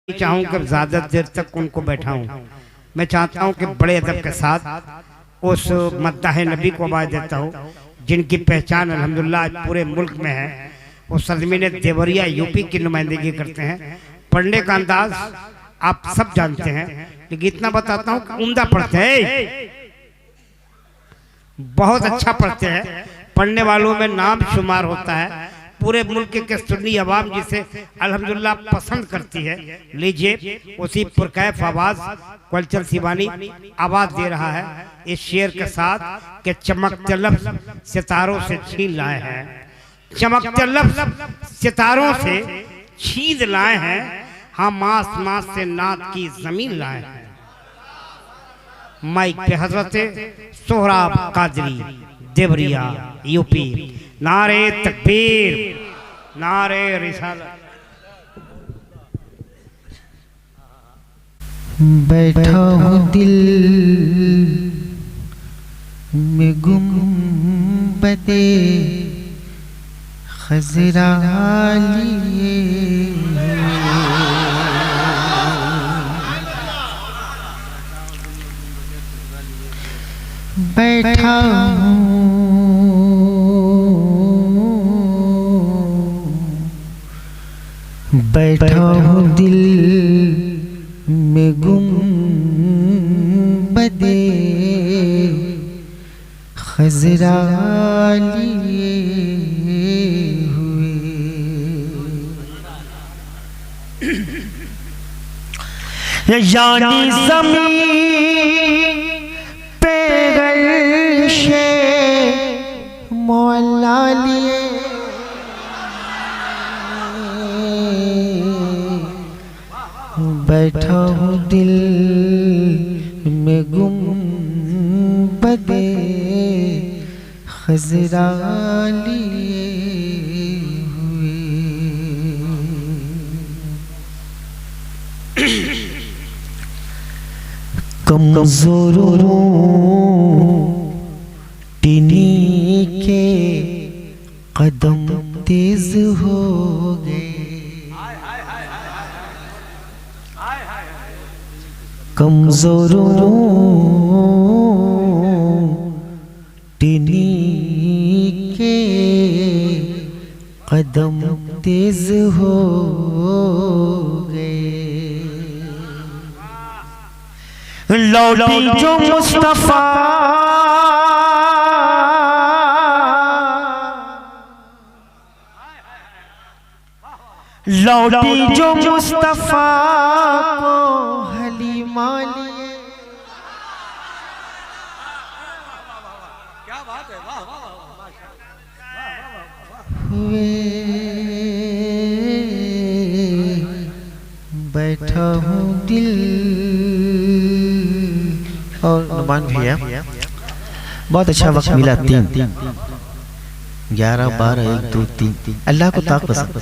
चाहूँ कि ज़्यादा देर तक उनको बैठाऊं। मैं चाहता हूं कि बड़े अदब के साथ उस मद्दाह नबी को आवाज़ देता हूँ जिनकी पहचान अल्हम्दुलिल्लाह पूरे मुल्क में है। वो सरजमीन देवरिया यूपी की नुमाइंदगी करते हैं। पढ़ने का अंदाज आप सब जानते हैं, लेकिन इतना बताता हूँ कि उम्दा पढ़ते हैं, बहुत अच्छा पढ़ते हैं। पढ़ने वालों में नाम शुमार होता है। पूरे मुल्क के सुन्नी अवाम जिसे अल्हम्दुलिल्लाह पसंद करती है। लीजिए उसी पुरकैफ आवाज कल्चर सिवानी आवाज दे रहा है इस शेर के साथ कि चमकते लफ्ज़ सितारों से छीन लाए हैं, चमकते लफ्ज़ सितारों से छीन लाए हैं, हम आसमां से नात की जमीन लाए हैं। माइक पे हजरत सोहराब कादरी देवरिया यूपी। नारे तकबीर, नारे रिसालत। बैठा हूँ दिल में गुंबदे खज़रा लिए, बैठा बैठा हूँ दिल में गुंबदे खज़रा लिए हुए, यानी ज़मीन पे गर्शे मौला लिए, बैठा हूँ दिल में गुंबदे खज़रा लिए हुए, कमज़ोरों टिनी के कदम तेज हो गए, कमज़ोरों टिनी के कदम तेज हो गए, लौटी जो मुस्तफ़ा लौटी जो मुस्तफ़ा को हलीमा लिए, क्या बात है, वाह वाह हुए, बैठा हूँ दिल। और नुमान भैया बहुत अच्छा वक्त मिला, 3 11 12 1 2 3 अल्लाह को ताक पसंद,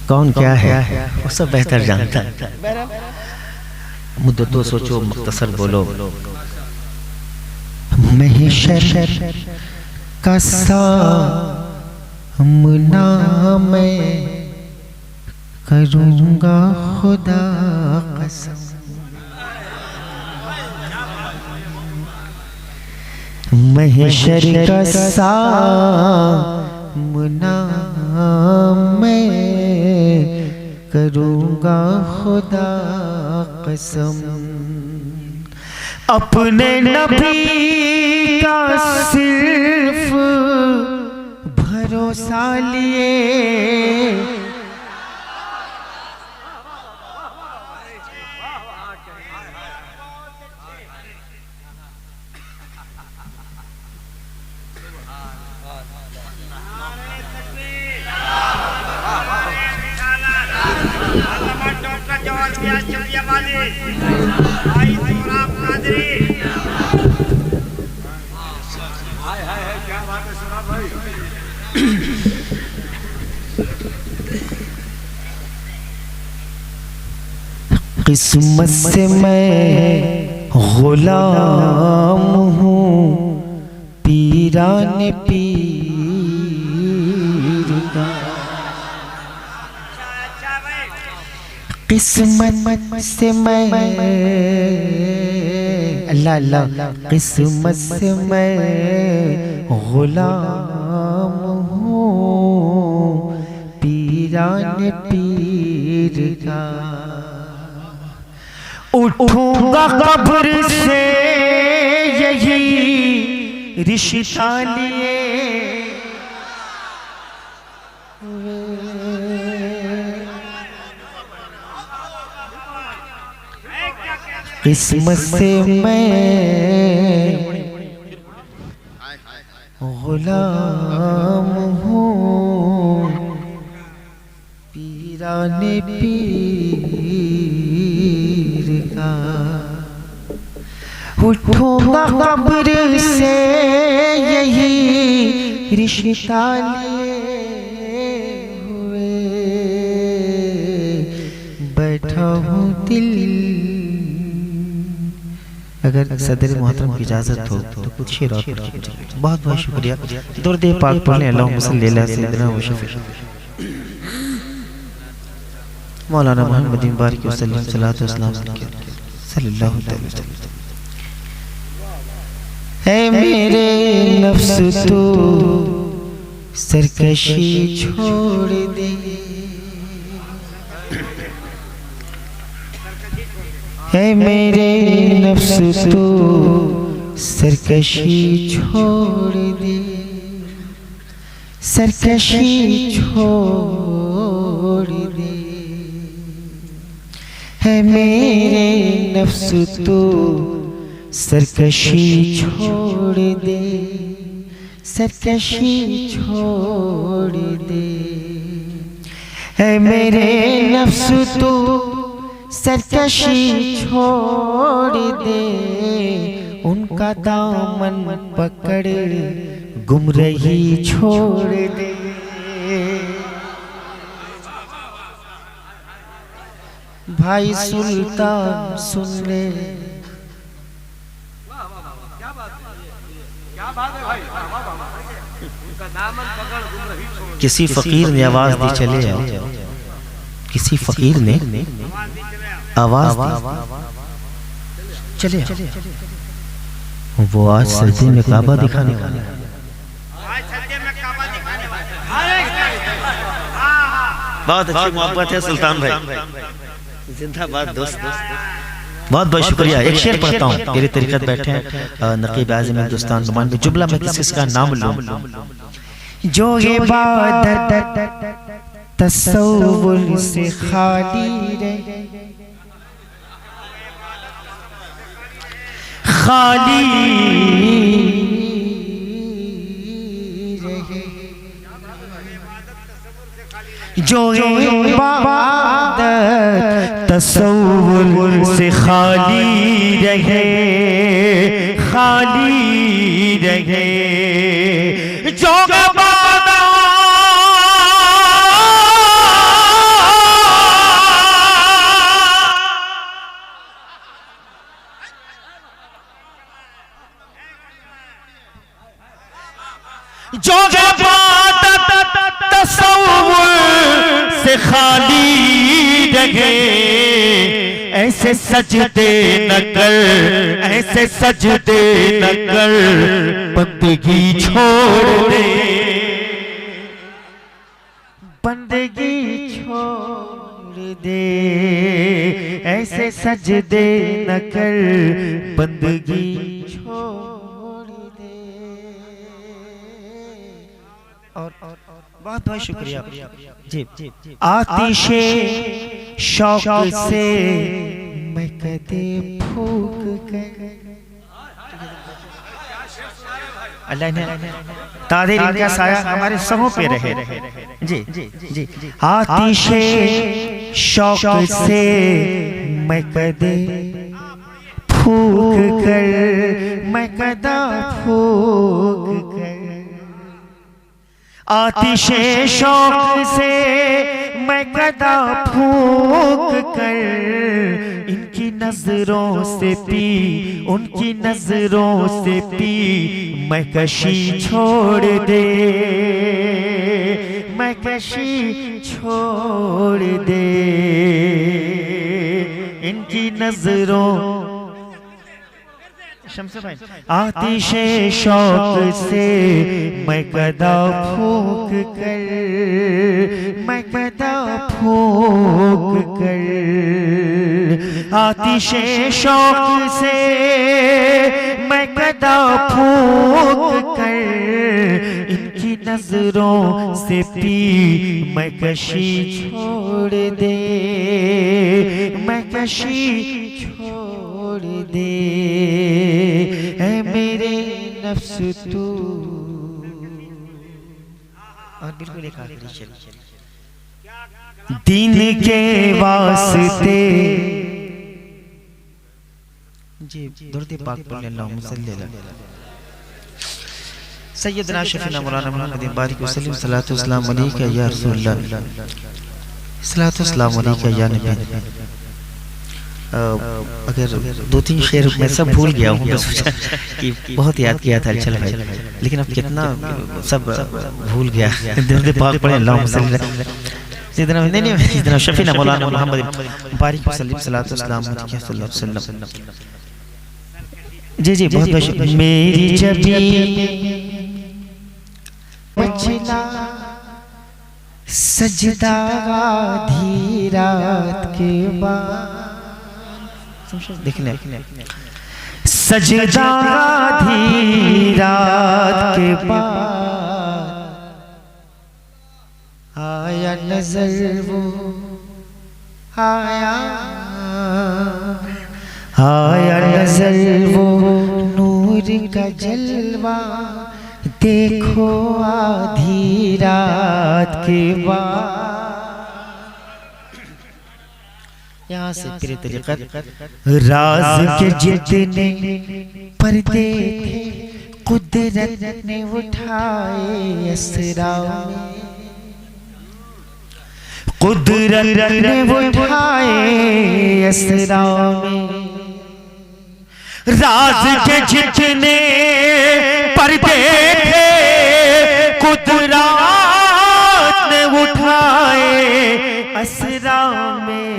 कौन क्या है वो सब बेहतर जानता है। मुद्दे तो सोचो, मुख्तसर बोलो। महशर का सामना मैं करूँगा खुदा कसम, महशर का सामना मैं करूँगा खुदा कसम, अपने नबी का सिर्फ भरोसा लिए, किस्मत से मैं गुलाम हूँ पीरान पीर का, किस्मत से मैं अल्लाह अल्लाह किस्मत से मैं गुलाम हूँ पीराने पीर का। उठूंगा कब्र से यही रिश्ता लिए किस्मत से मैं गुलाम हूँ पीराने पीर का। उठूंगा कब्र से यही रिश्ता लिए हुए बैठा हूँ दिल। अगर सदर मोहतरम की इजाजत हो तो कुछ शेर और बहुत बहुत शुक्रिया। दुरूद पाक पढ़ने अल्लाहुम्मा सल्ली अला सय्यिदिना व शफीअ मौलाना मोहम्मद बारिक वसल्लम सल्लल्लाहु अलैहि वसल्लम। ऐ मेरे नफ्स तू सरकशी छोड़ दे, ऐ मेरे नफ्स तू सरकशी छोड़ दे, सरकशी छोड़ दे। है मेरे नफ्स तू सरकशी छोड़ दे, सरकशी छोड़ दे। है मेरे नफ्स तू सरकशी छोड़ दे, उनका दामन पकड़ गुमराही छोड़ दे। भाई सुल्तान सुन ले, किसी फकीर ने आवाज दी चले आओ, किसी फकीर ने आवाज दी चले आओ। वो आज सजदे में काबा दिखाने वाला है। बहुत अच्छी मोहब्बत है सुल्तान भाई, जिंदाबाद दोस्त। बहुत बहुत शुक्रिया। एक शेर पढ़ता हूँ, तेरे तरीक़त बैठे हैं नकीब आज़म हिंदुस्तान नुमान में। जुमला में किसका नाम लूं? जो इबादत तसव्वुर से खाली रहे, खाली रहे। जो इबादत तसव्वुर से खाली रहे, खाली रहे। जो जो इबादत तसव्वुर से खाली रहे, ऐसे सजदे न कर, ऐसे सजदे न कर, बंदगी छोड़ दे, बंदगी छोड़ दे। ऐसे सजदे न कर, बंदगी छोड़ दे। और बहुत बहुत शुक्रिया जी। आतिशे शौक से मैं कदे फूक कर, अल्लाह ने तारीर का साया हमारे सबों पे रहे जी जी। आतिशे शौक से मैं कदे फूक कर, मैं कदा फूक कर। आतिशे शौक से मैं कदा फूक कर, इनकी नजरों से पी, उनकी नजरों से पी, मैं कशी छोड़ दे, मैं कशी छोड़ दे। इनकी नजरों आतिशे शौक से मैं कदा फूक कर, मैं कदा फूक कर, आतिशे शौक से मैं कदा फूक कर, इनकी नजरों से पी मैं कशी छोड़ दे, मैं कशी छोड़ दे, ऐ मेरे नफ्स तू। और बिल्कुल एक आखिरी शेर, दीन के वास्ते जी दुरूद पाक पढ़ अल्लाहुम्मा सल्ली अला सय्यदना शफीना मौलाना मुहम्मद बारिक वसल्लम सल्लल्लाहु अलैहि अलैका या रसूलल्लाह सल्लल्लाहु अलैका या नबी। अगर दो तीन शेर मैं सब भूल गया हूँ, मैं सोचा कि बहुत याद किया था चल भाई, लेकिन अब कितना सब भूल गया। दुरूद पाक पढ़े अल्लाहुम्मा सल्ली अला सय्यदना शफीना मौलाना मुहम्मद बारिक वसल्लम सल्लल्लाहु अलैहि वसल्लम। जी जी बहुत बहुत मेरी जबी मचला सजदा आधी रात के बाद, देख ले सजदा आधी रात के बाद आया नजर वो आया, आया नजर वो नूर का जलवा, देखो आधी रात के बाद। यहाँ से फिर तरीक़त राज के जितने पर्दे थे कुदरत ने उठाए असरा में, कुदरत ने उठाए असरा में, राज के जितने पर्दे थे कुदरत ने उठाए असरा में,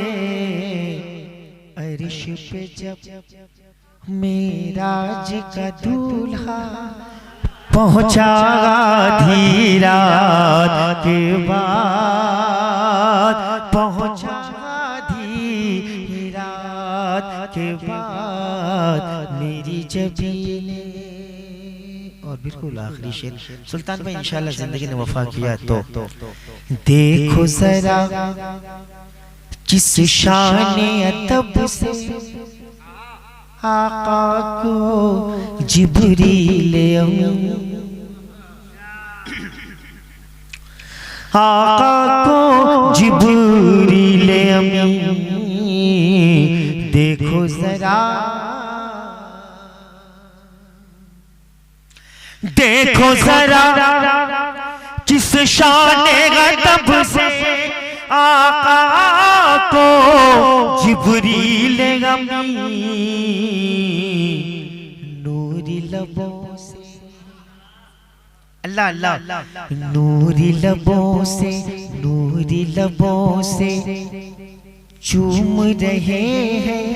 अर्श पे जब मेराज का दूल्हा पहुंचा आधी रात के बाद, पहुंचा आधी रात के बाद मेरी जबीने। और बिल्कुल आखिरी शेर सुल्तान भाई इंशाल्लाह जिंदगी ने वफा किया तो देखो जरा किस शान अदब से आका को जिब्रील आका को जिब्रील अमी, देखो जरा देखो जरा किस शान अदब से आका को जिब्रील अमी, नूरी लबों से अल्लाह अल्लाह, नूरी लबों से, नूरी लबों से चूम रहे हैं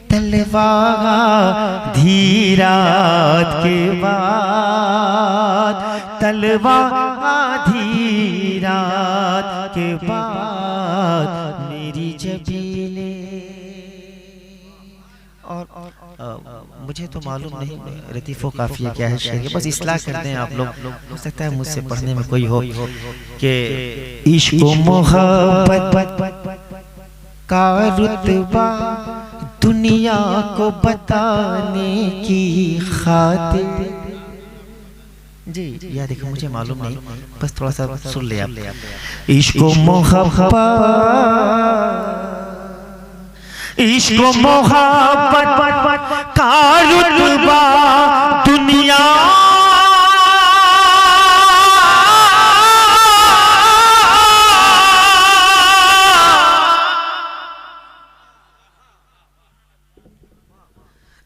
तलवार धीरात के बाद, तलवार धीरात के बाद मेरी जबीले। और मुझे तो मालूम नहीं लतीफ़ो काफिया क्या है शेर, बस इस्लाह करते हैं आप लोग, हो सकता है मुझसे पढ़ने में कोई हो कि इश्क मोहब्बत का रुतबा दुनिया को बताने की खातिर। जी यार देखो मुझे मालूम नहीं, बस थोड़ा सा सुन ले आप। इश्क मोहब्बत, इश्क मोहब्बत का रुतबा दुनिया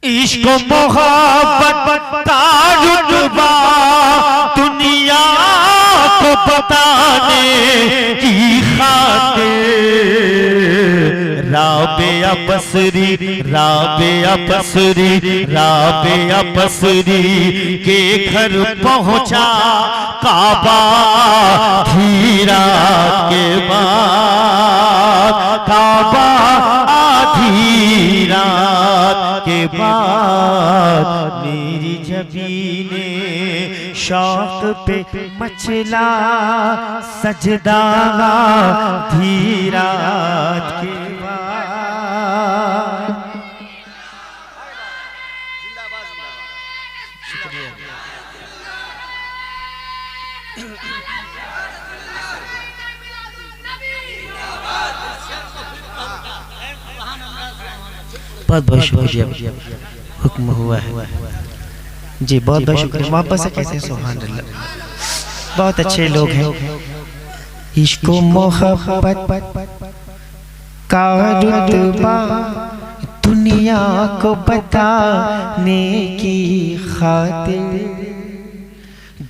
इश्क मोहब्बत का रुतबा दुनिया को बताने की खातिर राबे बसरी राबिया बसरी राबिया बसरी के घर पहुंचा काबा धीरा के बाद, काबा आधी रात के बाद मेरी जबीने शौक पे मचला सजदा धीरा के बाद। बहुत बहुत शुक्रिया, हुक्म हुआ है जी, बहुत बहुत शुक्रिया। मोहब्बत से कैसे सुभान अल्लाह, बहुत अच्छे लोग हैं। इश्क मोहब्बत का रुतबा दुनिया को बताने की खातिर,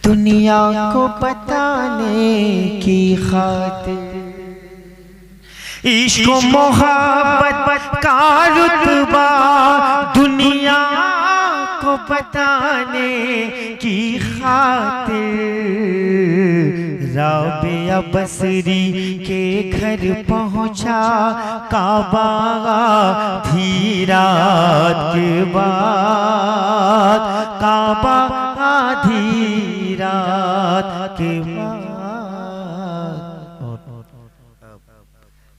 दुनिया को बताने की खातिर इश्क मोहब्बत का रुतबा दुनिया को बताने की खातिर राबिया बसरी के घर पहुंचा काबा धीरात के बाद, काबा धीरात के बाद।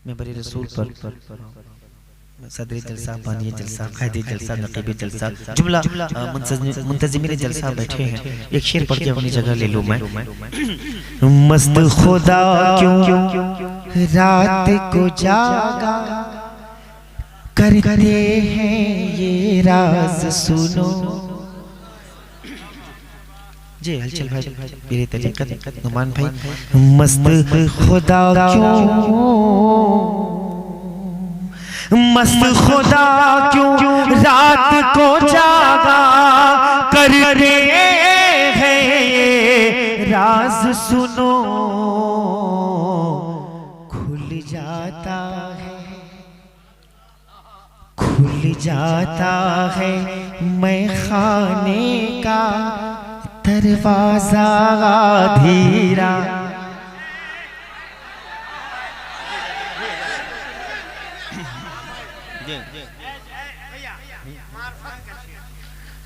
मैं बड़े रसूल पर सदरी जलसा, बानी जलसा, क़ायदी जलसा, नक़ीबी जलसा, जुमला मुंतज़िमीन जलसा बैठे हैं। एक शेर पढ़ के अपनी जगह ले लूँ मैं। मस्त खुदा क्यों रात को जागा करते हैं ये राज सुनो। जी हलचल भाई, मेरे तरीक़त नुमान भाई। मस्त खुदा क्यों, मस्त खुदा क्यों रात को जागा करते हैं ये राज सुनो। खुल जाता है, खुल जाता है मैं खाने का दरवाजा धीरा।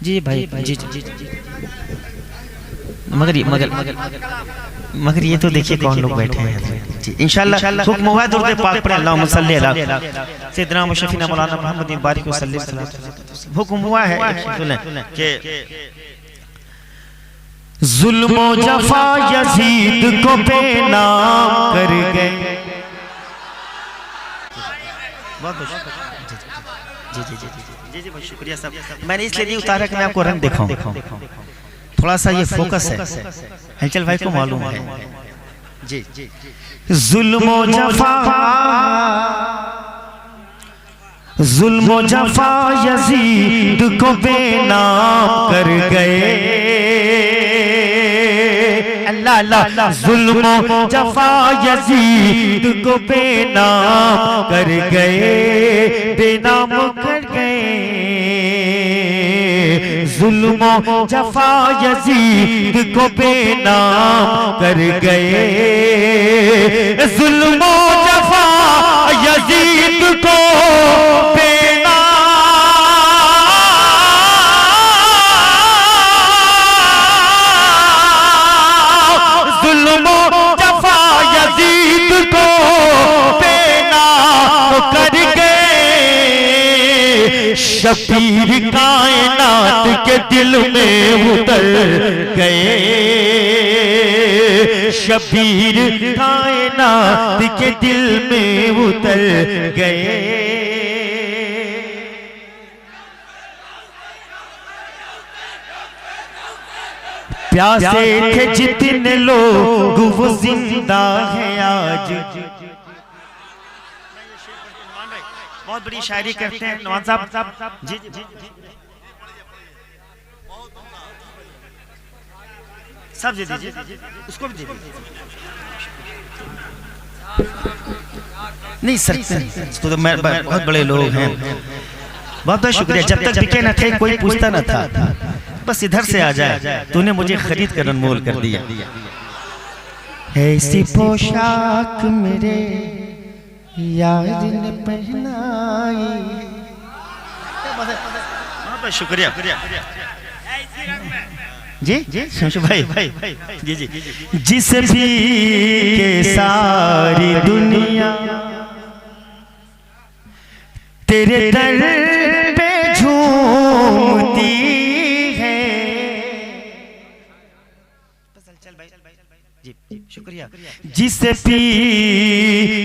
जी भाई, जी जी जी जी। मगर ये तो देखिए कौन लोग बैठे हैं जी। इंशाअल्लाह हुक्म हुआ दुरूद पाक पढ़े, अल्लाहुम्मा सल्ली अला सय्यिदना व शफीना मौलाना मुहम्मद बारिक वसल्लम। हुक्म हुआ है कि जुल्म व जफा यजीद को बेनाम कर गए। बहुत बहुत जी जी जी जी जी, बहुत शुक्रिया साहब। मैंने इसलिए नहीं उतारा कि मैं आपको रंग दिखाऊं, थोड़ा सा ये फोकस है, हलचल भाई को मालूम है जी। जुल्म व जफा, जुल्म व जफा यजीद को बेनाम कर गए। अल्लाह अल्लाह। जुल्म व जफा यजीद को बेनाम कर गए, बेनाम कर गए। जुल्म व जफा यजीद को बेनाम कर गए। जुल्म व जफा यजीद को शबीर कायनात के दिल में उतर गए। शबीर कायनात के दिल में उतर गए। प्यासे थे जितने लोग वो जिंदा है आज। बहुत बड़ी शायरी करते हैं नवाज साहब जी जी। सब दे दीजिए, उसको भी दे दीजिए। नहीं सर, तो मैं बहुत बड़े लोग हैं। बहुत बहुत शुक्रिया। जब तक बिके न थे कोई पूछता न था, बस इधर से आ जाए, तूने मुझे खरीद कर अनमोल कर दिया। ऐसी पोशाक मेरे यार ने पहनाई। बहुत शुक्रिया जी जी शमशू भाई जी जी। जिस भी के सारी दुनिया तेरे दर पे झूमती है। जी शुक्रिया। जिस भी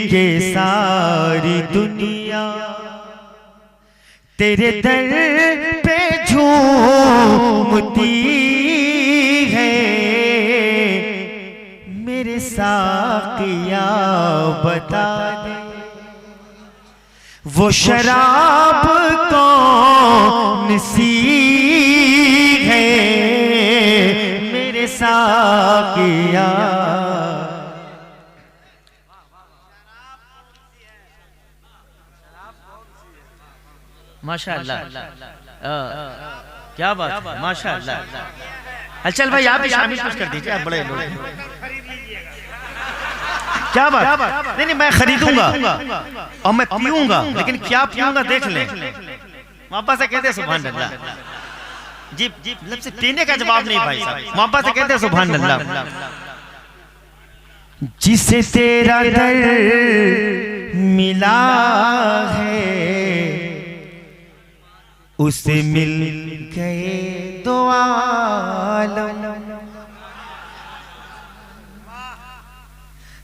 के सारी दुनिया तेरे दर पे झूमती है। मेरे साकिया बता दे वो शराब कौन सी है। मेरे साकिया माशाअल्लाह, क्या बात है, माशाअल्लाह। हलचल भाई आप भी शामिल कुछ कर दीजिए, आप बड़े लोग हैं। क्या बात, नहीं नहीं मैं खरीदूंगा और मैं पीऊंगा, लेकिन क्या पीऊंगा देख लें। मोहब्बत से कहते सुभान अल्लाह। जी जी मतलब से पीने का जवाब नहीं भाई साहब, मोहब्बत से कहते सुभान अल्लाह। जिसे तेरा दर मिला है उसे मिल गए दो आलम।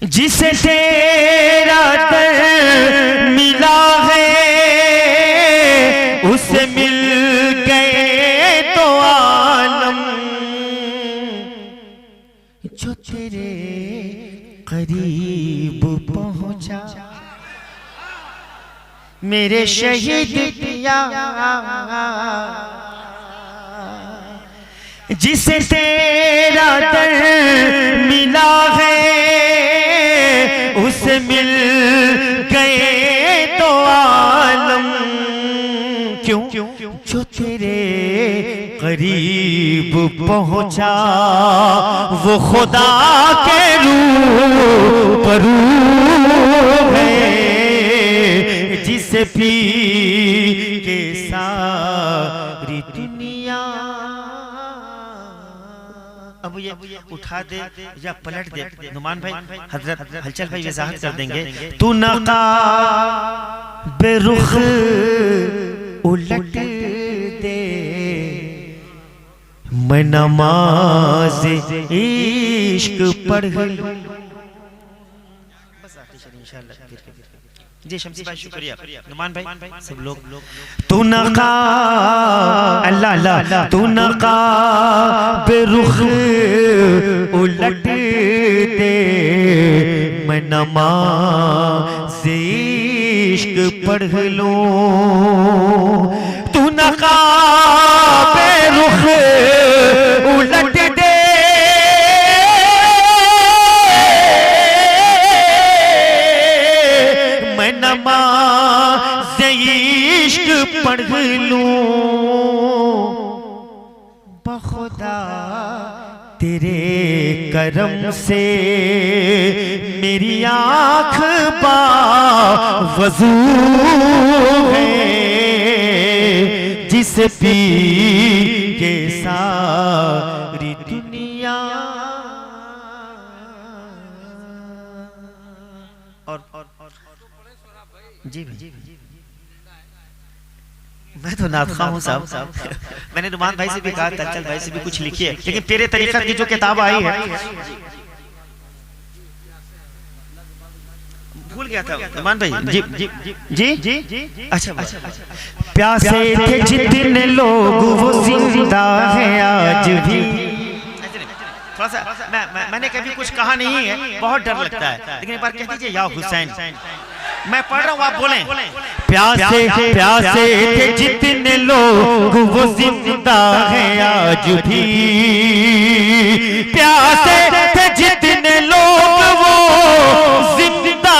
जिसे तेरा दर मिला है उसे मिल गए दो आलम। जो तेरे करीब पहुंचा मेरे शहीद पिया। जिसे तेरा दर मिला है उसे मिल गए तो आलम। क्यों? जो तेरे करीब पहुंचा वो खुदा के रूबरू है। जिसे पी के सारी दुनिया। अब ये उठा दे या पलट दे, नुमान भाई हजरत हलचल भाई वजाहत कर देंगे। तू नकाब रुख उलट दे मैं नमाज इश्क पढ़ लूं। जी शमसी भाई शुक्रिया, नुमान भाई सब लोग। तू नकाब अल्लाह अल्लाह, तू नकाब रुख उलट दे मैं नमाज इश्क पढ़ लूं। तू नकाब रुख उलट दे मैं नमाज इश्क पढ़ लूं। बखुदा तेरे करम से मेरी आँख बावज़ू है। जिस पी के सारी दुनिया। और जी जी मैं तो नादखा हूँ साहब। मैंने नुमान भाई से भी कहा, तंचल भाई से भी कुछ लिखिए, लेकिन तेरे तरीक़त की जो किताब आई है भूल गया था नुमान भाई। जी जी जी जी अच्छा प्यासे थे जितने लोग वो जिंदा है आज भी। थोड़ा सा मैंने कभी कुछ कहा नहीं है, बहुत डर लगता है, लेकिन एक बार कह दीजिए या हुसैन। मैं पढ़ रहा हूँ आप बोलें। प्यासे प्यासे थे जितने लोग वो जिंदा है आज भी। प्यासे थे जितने लोग वो जिंदा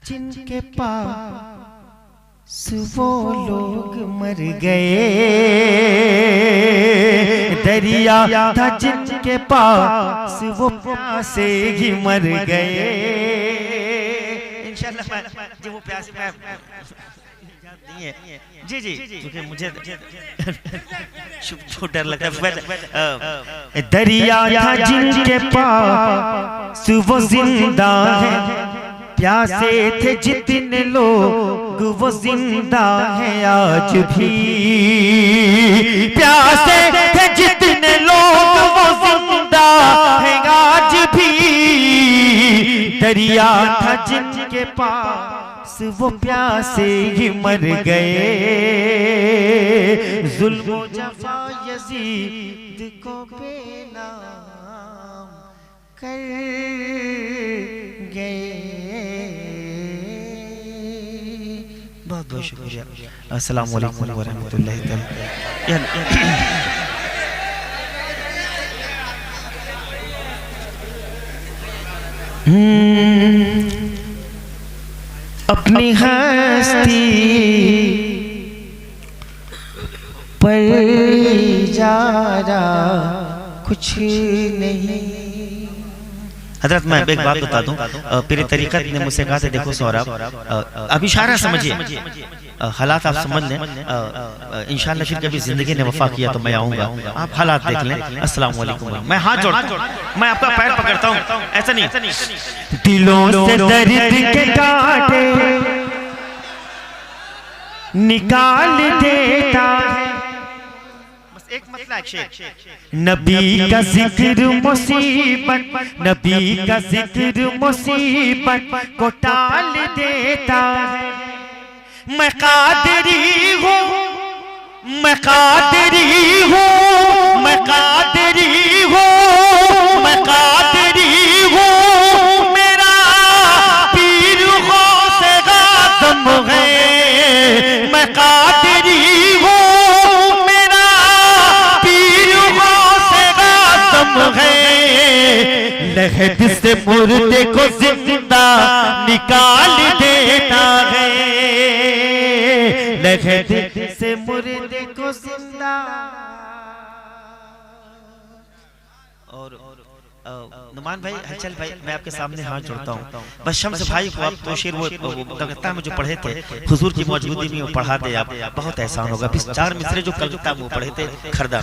जिनके पास वो लोग मर गए, दरिया था जिनके पास वो प्यासे ही मर गए। इंशाल्लाह जी वो प्यासे मैं नहीं है जी जी क्योंकि मुझे डर लगता है। दरिया था जिनके पास वो जिंदा है, प्यासे थे जितने लोग वो जिंदा है आज भी, प्यासे थे जितने लोग वो जिंदा है आज भी। दरिया था जिनके पास वो प्यासे ही मर गए, जुल्म जफा यजीद को बेनाम कर गए। बहुत बहुत शुक्रिया। अस्सलाम वालेकुम व रहमतुल्लाहि तआला। अपनी हस्ती पर जा रहा कुछ नहीं। हजरत मैं एक बात बता दूं, पीर तरीकत ने मुझसे कहा था देखो सौरभ अब इशारा समझिए, हालात आप समझ लें, इंशाल्लाह फिर कभी जिंदगी ने वफा किया तो मैं आऊंगा, आप हालात देख लें। अस्सलाम वालेकुम। मैं हाथ जोड़ता हूं, मैं आपका पैर पकड़ता हूं, ऐसा नहीं दिलों से दर्द के कांटे निकाल देता है। एक मसला नबी का जिक्र मुसीबत, नबी का जिक्र मुसीबत को टाल देता है। मैं कादरी हूँ, मैं कादरी हूँ, मैं कादरी हूँ, मैं कादरी हूँ, मेरा पीर गौसे आज़म है। मैं कादरी हूँ, मेरा पीर गौसे आज़म है। लहद से मुर्दे को जिंदा निकाल देता है, लहद से मुर्दे को जिंदा। और नुमान भाई, हलचल भाई, मैं आपके सामने हाथ जोड़ता हूँ, बस शम्स भाई को आप तो शेर वो कलकत्ता में जो पढ़े थे हुजूर की मौजूदगी में वो पढ़ा दे आप, बहुत एहसान होगा। 4 मिसरे जो कलकत्ता में वो पढ़े थे खरदा।